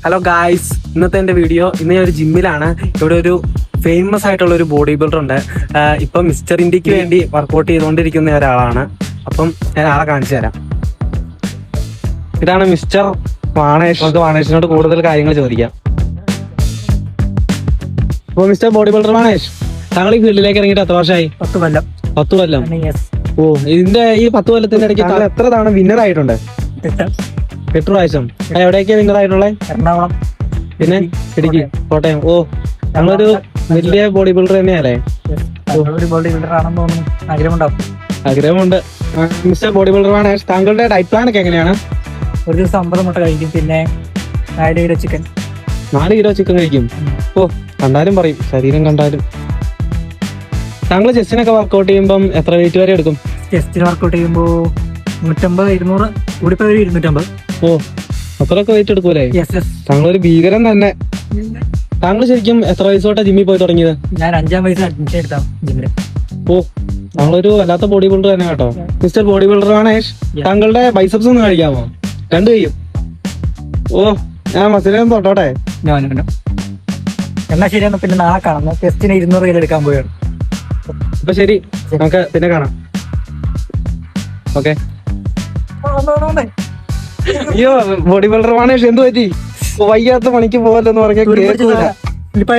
Hello guys, ഇന്നത്തെ എൻ്റെ video ഇന്ന് ഞാൻ ഒരു ജിമ്മിലാണ്. ഇവിടെ ഒരു ഫേമസ് ആയിട്ടുള്ള ഒരു ബോഡി ബിൽഡർ ഉണ്ട്. ഇപ്പം മിസ്റ്റർ ഇന്ത്യക്ക് വേണ്ടി വർക്കൗട്ട് ചെയ്തുകൊണ്ടിരിക്കുന്ന ഒരാളാണ്. അപ്പം ഞാൻ ആളെ കാണിച്ചു തരാം. ഇതാണ് മിസ്റ്റർ വാണേഷ്. നമുക്ക് വാണേഷിനോട് കൂടുതൽ കാര്യങ്ങൾ ചോദിക്കാം. അപ്പോൾ മിസ്റ്റർ ബോഡി ബിൽഡർ വാണേഷ്, താങ്കൾ ഈ ഫീൽഡിലേക്ക് ഇറങ്ങിയിട്ട് എത്ര വർഷമായി? 10 കൊല്ലം. ഓ, ഇതിന്റെ ഈ 10 കൊല്ലത്തിന്റെ ഇടയ്ക്ക് താങ്കൾ എത്ര തവണ വിന്നർ ആയിട്ടുണ്ട്? 8 പ്രാവശ്യം. എവിടെയൊക്കെയാ വിന്നർ ആയിട്ടുള്ളത്? എറണാകുളം, പിന്നെ ഇടുക്കി, കോട്ടയം. ഓ, ഞങ്ങളൊരു വലിയ ബോഡി ബിൽഡർ തന്നെയല്ലേ? ഒരു ബോഡി ബിൽഡർ ആണെന്ന് തോന്നുന്നു. ആഗ്രഹമുണ്ടാവും. ആഗ്രഹമുണ്ട്. മിസ്റ്റർ ബോഡി ബിൽഡർ ആണ്. താങ്കളുടെ ഡയറ്റ് പ്ലാൻ ഒക്കെ എങ്ങനെയാണ്? ഒരു ദിവസം 50 മുട്ട കഴിക്കും, പിന്നെ 4 കിലോ ചിക്കൻ. 4 കിലോ ചിക്കൻ കഴിക്കും. ഓ, കണ്ടാലും പറയും, ശരീരം കണ്ടാലും. താങ്കൾ ചെസ്റ്റിനൊക്കെ വർക്കൗട്ട് ചെയ്യുമ്പം എത്ര വെയിറ്റ് വരെ എടുക്കും? ചെസ്റ്റിന് വർക്കൗട്ട് ചെയ്യുമ്പോൾ 150, 200, കൂടിപ്പോ 250. ഓ, അത്രയൊക്കെ വെയിറ്റ് എടുക്കൂലേ? യെസ്. താങ്കളൊരു ഭീകരൻ തന്നെ. താങ്കൾ ശരിക്കും എത്ര വയസ്സ് തൊട്ടാ ജിമ്മിൽ പോയി തുടങ്ങിയത്? ഞാൻ 5-ാം വയസ്സിൽ അഡ്മിഷൻ എടുത്താം ജിമ്മില്. ഓ, താങ്കളൊരു വല്ലാത്ത ബോഡി ബിൽഡർ തന്നെ കേട്ടോ. മിസ്റ്റർ ബോഡി ബിൽഡർ വാണേഷ്, താങ്കളുടെ ബൈസപ്സ് ഒന്ന് കഴിക്കാമോ? 2 കൈയും. ഓ, ഞാൻ മസിലും തൊട്ടോട്ടെ. എന്നാ ശരിയാണ്. പിന്നെ നാളെ കാണാം. ചെസ്റ്റിന് 200 കിലോ എടുക്കാൻ പോയാണ്. അപ്പൊ ശരി, നമുക്ക് പിന്നെ കാണാം. ഓക്കെ. അയ്യോ, ബോഡി ബിൽഡർ വാണേഷ് എന്ത് പറ്റി? വയ്യാത്ത പണിക്ക് പോകല്ലെന്ന് പറഞ്ഞാൽ ഇപ്പൊ